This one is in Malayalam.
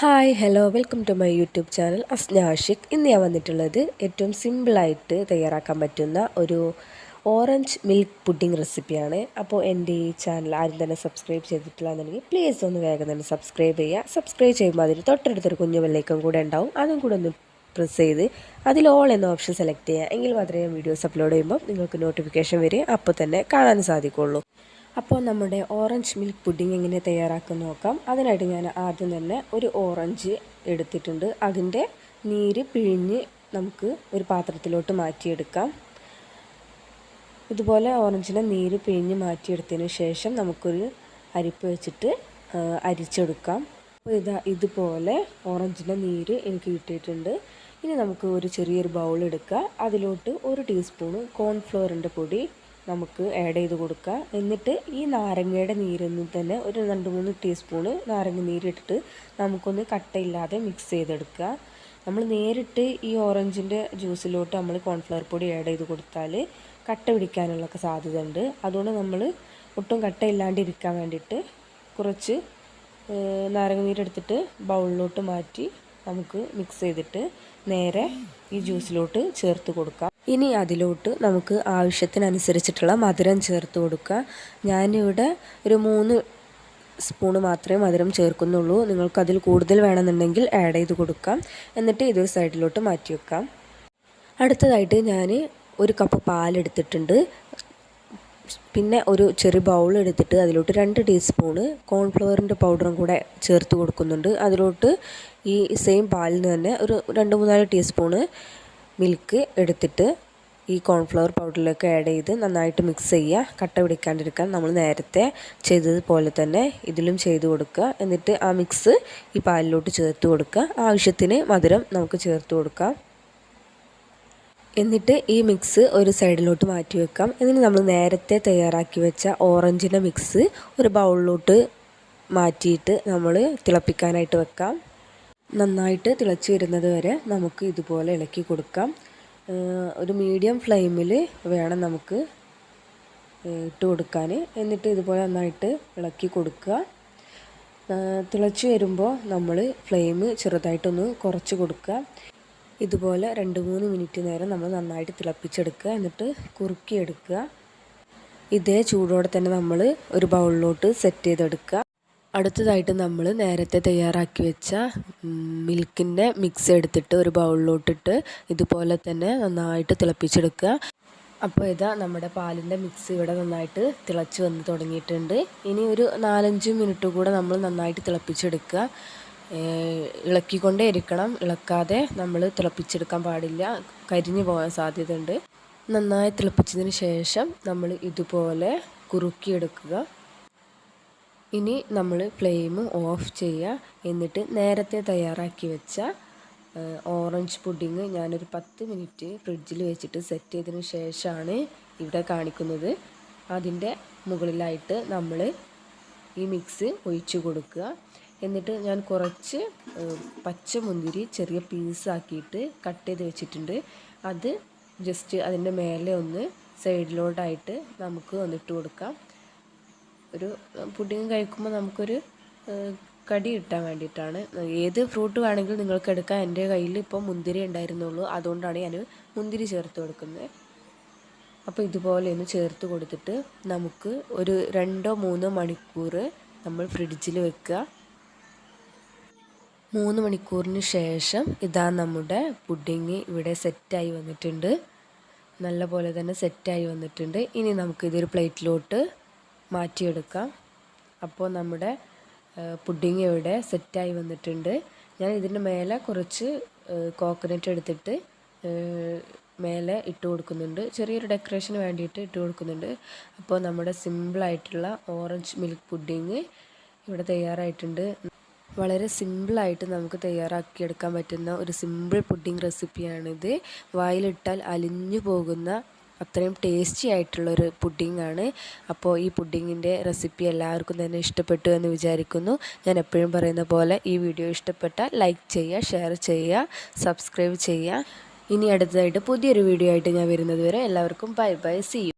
Hi hello welcome to my YouTube channel Asna Ashik. ഇന്ന് ഞാൻ വന്നിട്ടുള്ളത് ഏറ്റവും സിമ്പിളായിട്ട് തയ്യാറാക്കാൻ പറ്റുന്ന ഒരു ഓറഞ്ച് മിൽക്ക് പുഡിംഗ് റെസിപ്പിയാണ്. അപ്പോൾ എൻ്റെ ഈ ചാനൽ ആരും തന്നെ സബ്സ്ക്രൈബ് ചെയ്തിട്ടില്ല എന്നുണ്ടെങ്കിൽ പ്ലീസ് ഒന്ന് വേഗം തന്നെ സബ്സ്ക്രൈബ് ചെയ്യുക. സബ്സ്ക്രൈബ് ചെയ്യുമ്പോൾ അതിന് തൊട്ടടുത്തൊരു കുഞ്ഞു ബെല്ലൈക്കൺ കൂടെ ഉണ്ടാവും, അതും കൂടെ ഒന്ന് പ്രസ് ചെയ്ത് അതിൽ ഓൾ എന്ന ഓപ്ഷൻ സെലക്ട് ചെയ്യുക. എങ്കിൽ മാത്രമേ ഞാൻ വീഡിയോസ് അപ്ലോഡ് ചെയ്യുമ്പോൾ നിങ്ങൾക്ക് നോട്ടിഫിക്കേഷൻ വരിക അപ്പോൾ തന്നെ കാണാൻ സാധിക്കുള്ളൂ. അപ്പോൾ നമ്മുടെ ഓറഞ്ച് മിൽക്ക് പുഡിംഗ് എങ്ങനെ തയ്യാറാക്കുമെന്ന് നോക്കാം. അതിനായിട്ട് ഞാൻ ആദ്യം തന്നെ ഒരു ഓറഞ്ച് എടുത്തിട്ടുണ്ട്. അതിൻ്റെ നീര് പിഴിഞ്ഞ് നമുക്ക് ഒരു പാത്രത്തിലോട്ട് മാറ്റിയെടുക്കാം. ഇതുപോലെ ഓറഞ്ചിൻ്റെ നീര് പിഴിഞ്ഞ് മാറ്റിയെടുത്തതിന് ശേഷം നമുക്കൊരു അരിപ്പ് വെച്ചിട്ട് അരിച്ചെടുക്കാം. അപ്പോൾ ഇതുപോലെ ഓറഞ്ചിൻ്റെ നീര് എനിക്ക് കിട്ടിയിട്ടുണ്ട്. ഇനി നമുക്ക് ഒരു ചെറിയൊരു ബൗൾ എടുക്കുക. അതിലോട്ട് 1 ടീസ്പൂണ് കോൺഫ്ലോറിൻ്റെ പൊടി നമുക്ക് ആഡ് ചെയ്ത് കൊടുക്കുക. എന്നിട്ട് ഈ നാരങ്ങയുടെ നീരിൽ തന്നെ ഒരു 2-3 ടീസ്പൂണ് നാരങ്ങ നീരിട്ടിട്ട് നമുക്കൊന്ന് കട്ടയില്ലാതെ മിക്സ് ചെയ്തെടുക്കുക. നമ്മൾ നേരിട്ട് ഈ ഓറഞ്ചിൻ്റെ ജ്യൂസിലോട്ട് നമ്മൾ കോൺഫ്ലവർ പൊടി ആഡ് ചെയ്ത് കൊടുത്താൽ കട്ട പിടിക്കാനുള്ളൊക്കെ സാധ്യത ഉണ്ട്. അതുകൊണ്ട് നമ്മൾ ഒട്ടും കട്ടയില്ലാണ്ടിരിക്കാൻ വേണ്ടിയിട്ട് കുറച്ച് നാരങ്ങ നീരെടുത്തിട്ട് ബൗളിലോട്ട് മാറ്റി നമുക്ക് മിക്സ് ചെയ്തിട്ട് നേരെ ഈ ജ്യൂസിലോട്ട് ചേർത്ത് കൊടുക്കാം. ഇനി അതിലോട്ട് നമുക്ക് ആവശ്യത്തിനനുസരിച്ചിട്ടുള്ള മധുരം ചേർത്ത് കൊടുക്കുക. ഞാനിവിടെ ഒരു 3 സ്പൂണ് മാത്രമേ മധുരം ചേർക്കുന്നുള്ളൂ. നിങ്ങൾക്കതിൽ കൂടുതൽ വേണമെന്നുണ്ടെങ്കിൽ ആഡ് ചെയ്ത് കൊടുക്കാം. എന്നിട്ട് ഇതൊരു സൈഡിലോട്ട് മാറ്റി വെക്കാം. അടുത്തതായിട്ട് ഞാൻ 1 കപ്പ് പാലെടുത്തിട്ടുണ്ട്. പിന്നെ ഒരു ചെറിയ ബൗൾ എടുത്തിട്ട് അതിലോട്ട് 2 ടീസ്പൂണ് കോൺഫ്ലവറിൻ്റെ പൗഡറും കൂടെ ചേർത്ത് കൊടുക്കുന്നുണ്ട്. അതിലോട്ട് ഈ സെയിം പാലിൽ തന്നെ ഒരു 2-3 ടീസ്പൂണ് മിൽക്ക് എടുത്തിട്ട് ഈ കോൺഫ്ലവർ പൗഡറിലേക്ക് ആഡ് ചെയ്ത് നന്നായിട്ട് മിക്സ് ചെയ്യുക. കട്ട പിടിക്കാണ്ടിരിക്കാൻ നമ്മൾ നേരത്തെ ചെയ്തതുപോലെ തന്നെ ഇതിലും ചെയ്ത് കൊടുക്കുക. എന്നിട്ട് ആ മിക്സ് ഈ പാലിലോട്ട് ചേർത്ത് കൊടുക്കുക. ആവശ്യത്തിന് മധുരം നമുക്ക് ചേർത്ത് കൊടുക്കാം. എന്നിട്ട് ഈ മിക്സ് ഒരു സൈഡിലോട്ട് മാറ്റി വെക്കാം. എന്നിട്ട് നമ്മൾ നേരത്തെ തയ്യാറാക്കി വെച്ച ഓറഞ്ചിൻ്റെ മിക്സ് ഒരു ബൗളിലോട്ട് മാറ്റിയിട്ട് നമ്മൾ തിളപ്പിക്കാനായിട്ട് വെക്കാം. നന്നായിട്ട് തിളച്ച് വരുന്നത് വരെ നമുക്ക് ഇതുപോലെ ഇളക്കി കൊടുക്കാം. ഒരു മീഡിയം ഫ്ലെയിമിൽ വേണം നമുക്ക് ഇട്ട് കൊടുക്കാൻ. എന്നിട്ട് ഇതുപോലെ നന്നായിട്ട് ഇളക്കി കൊടുക്കുക. തിളച്ച് വരുമ്പോൾ നമ്മൾ ഫ്ലെയിം ചെറുതായിട്ടൊന്ന് കുറച്ച് കൊടുക്കുക. ഇതുപോലെ 2-3 മിനിറ്റ് നേരം നമ്മൾ നന്നായിട്ട് തിളപ്പിച്ചെടുക്കുക. എന്നിട്ട് കുറുക്കിയെടുക്കുക. ഇതേ ചൂടോടെ തന്നെ നമ്മൾ ഒരു ബൗളിലോട്ട് സെറ്റ് ചെയ്തെടുക്കുക. അടുത്തതായിട്ട് നമ്മൾ നേരത്തെ തയ്യാറാക്കി വെച്ച മിൽക്കിൻ്റെ മിക്സ് എടുത്തിട്ട് ഒരു ബൗളിലോട്ടിട്ട് ഇതുപോലെ തന്നെ നന്നായിട്ട് തിളപ്പിച്ചെടുക്കുക. അപ്പോൾ ഇതാ നമ്മുടെ പാലിൻ്റെ മിക്സ് ഇവിടെ നന്നായിട്ട് തിളച്ച് വന്ന് തുടങ്ങിയിട്ടുണ്ട്. ഇനി ഒരു 4-5 മിനിറ്റ് കൂടെ നമ്മൾ നന്നായിട്ട് തിളപ്പിച്ചെടുക്കുക. ഇളക്കിക്കൊണ്ടേ ഇരിക്കണം. ഇളക്കാതെ നമ്മൾ തിളപ്പിച്ചെടുക്കാൻ പാടില്ല, കരിഞ്ഞു പോകാൻ സാധ്യതയുണ്ട്. നന്നായി തിളപ്പിച്ചതിന് ശേഷം നമ്മൾ ഇതുപോലെ കുറുക്കിയെടുക്കുക. ഇനി നമ്മൾ ഫ്ലെയിം ഓഫ് ചെയ്യുക. എന്നിട്ട് നേരത്തെ തയ്യാറാക്കി വെച്ച ഓറഞ്ച് പുഡിങ് ഞാനൊരു 10 മിനിറ്റ് ഫ്രിഡ്ജിൽ വെച്ചിട്ട് സെറ്റ് ചെയ്തതിന് ശേഷമാണ് ഇവിടെ കാണിക്കുന്നത്. അതിൻ്റെ മുകളിലായിട്ട് നമ്മൾ ഈ മിക്സ് ഒഴിച്ചു കൊടുക്കുക. എന്നിട്ട് ഞാൻ കുറച്ച് പച്ചമുന്തിരി ചെറിയ പീസാക്കിയിട്ട് കട്ട് ചെയ്ത് വെച്ചിട്ടുണ്ട്. അത് ജസ്റ്റ് അതിൻ്റെ മേലെ ഒന്ന് സൈഡിലോട്ടായിട്ട് നമുക്ക് ഒന്നിട്ട് കൊടുക്കാം. ഒരു പുഡിങ് കഴിക്കുമ്പോൾ നമുക്കൊരു കടി കിട്ടാൻ വേണ്ടിയിട്ടാണ്. ഏത് ഫ്രൂട്ട് വേണമെങ്കിലും നിങ്ങൾക്ക് എടുക്കാം. എൻ്റെ കയ്യിൽ ഇപ്പോൾ മുന്തിരി ഉണ്ടായിരുന്നുള്ളൂ, അതുകൊണ്ടാണ് ഞാൻ മുന്തിരി ചേർത്ത് കൊടുക്കുന്നത്. അപ്പോൾ ഇതുപോലെ ഒന്ന് ചേർത്ത് കൊടുത്തിട്ട് നമുക്ക് ഒരു 2-3 മണിക്കൂർ നമ്മൾ ഫ്രിഡ്ജിൽ വെക്കുക. 3 മണിക്കൂറിന് ശേഷം ഇതാ നമ്മുടെ പുഡിങ് ഇവിടെ സെറ്റായി വന്നിട്ടുണ്ട്. നല്ല പോലെ തന്നെ സെറ്റായി വന്നിട്ടുണ്ട്. ഇനി നമുക്കിതൊരു പ്ലേറ്റിലോട്ട് മാറ്റിയെടുക്കാം. അപ്പോൾ നമ്മുടെ പുഡിങ് ഇവിടെ സെറ്റായി വന്നിട്ടുണ്ട്. ഞാൻ ഇതിൻ്റെ മേലെ കുറച്ച് കോക്കനട്ട് എടുത്തിട്ട് മേലെ ഇട്ട് കൊടുക്കുന്നുണ്ട്. ചെറിയൊരു ഡെക്കറേഷന് വേണ്ടിയിട്ട് ഇട്ട് കൊടുക്കുന്നുണ്ട്. അപ്പോൾ നമ്മുടെ സിമ്പിളായിട്ടുള്ള ഓറഞ്ച് മിൽക്ക് പുഡിങ് ഇവിടെ തയ്യാറായിട്ടുണ്ട്. വളരെ സിമ്പിളായിട്ട് നമുക്ക് തയ്യാറാക്കിയെടുക്കാൻ പറ്റുന്ന ഒരു സിമ്പിൾ പുഡിംഗ് റെസിപ്പിയാണിത്. വായിലിട്ടാൽ അലിഞ്ഞു പോകുന്ന അത്രയും ടേസ്റ്റി ആയിട്ടുള്ളൊരു പുഡിംഗാണ്. അപ്പോൾ ഈ പുഡിങ്ങിൻ്റെ റെസിപ്പി എല്ലാവർക്കും തന്നെ ഇഷ്ടപ്പെട്ടു എന്ന് വിചാരിക്കുന്നു. ഞാൻ എപ്പോഴും പറയുന്ന പോലെ ഈ വീഡിയോ ഇഷ്ടപ്പെട്ടാൽ ലൈക്ക് ചെയ്യുക, ഷെയർ ചെയ്യുക, സബ്സ്ക്രൈബ് ചെയ്യുക. ഇനി അടുത്തതായിട്ട് പുതിയൊരു വീഡിയോ ആയിട്ട് ഞാൻ വരുന്നത് വരെ എല്ലാവർക്കും ബൈ ബൈ, സീ യു.